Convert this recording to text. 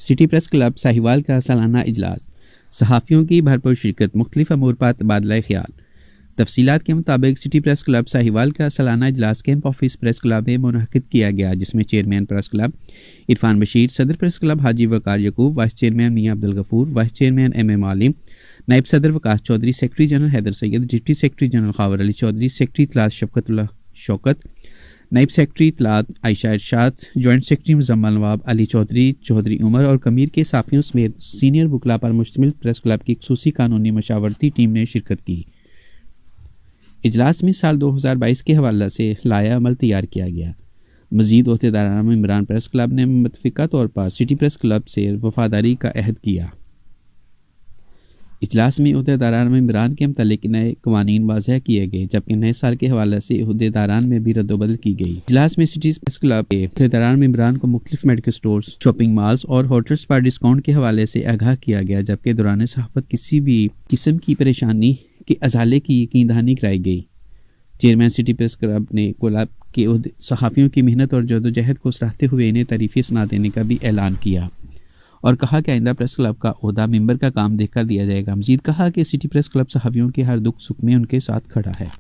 City press club Sahiwal का सालाना इजलास, सहाफ़ियों की भरपूर शिरकत, मुख्तलिफ अमूर पर तबादला ख्याल। तफसीलात के मुताबिक सिटी प्रेस क्लब साहिवाल का सालाना इजलास कैंप ऑफिस प्रेस क्लब में मुनअक़िद किया गया, जिसमें chairman press club Irfan Bashir, सदर press club Haji Waqar Yaqoob, vice chairman Mian Abdul Ghafoor, vice chairman M Alim, नायब सदर Waqas Chaudhry, secretary general Haider Syed, deputy secretary general Khawar Ali Chaudhry, secretary इत्तलात शफकतुल्लाह शौकत, नायब सेक्रेटरी इत्तलात आयशा इरशाद, जॉइंट सेक्रेटरी मुजम्मल नवाब, अली चौधरी, चौधरी उमर और कमीर के साफियों समेत सीनियर वकला पर मुश्तमिल प्रेस क्लब की खुसूसी कानूनी मशावरती टीम ने शिरकत की। इजलास में साल 2022 के हवाले से लाया अमल तैयार किया गया। मज़ीद ओहदेदारान मेंबरान प्रेस क्लब ने मुतफ़िका तौर पर सिटी प्रेस क्लब से वफादारी का अहद किया। इजलास में ओहदेदारान मेंबरान के मुतालिक नए कवानीन वाज़ह किए गए, जबकि नए साल के हवाले से ओहदेदारान में भी रद्दोबदल की गई। इजलास में सिटी प्रेस क्लब के ओहदेदारान मेंबरान को मुख्तलिफ मेडिकल स्टोर्स, शॉपिंग मॉल्स और होटल्स पर डिस्काउंट के हवाले से आगाह किया गया, जबकि दौरान सहाफ़त किसी भी किस्म की परेशानी के अजाले की यकीन दहानी कराई गई। चेयरमैन सिटी प्रेस क्लब ने क्लब के सहाफ़ियों की मेहनत और जदोजहद को सराहते हुए इन्हें तारीफ़ी सना देने का भी ऐलान किया और कहा कि आइंदा प्रेस क्लब का ओहदा मेंबर का काम देखकर दिया जाएगा। मज़ीद कहा कि सिटी प्रेस क्लब सहाफ़ियों के हर दुख सुख में उनके साथ खड़ा है।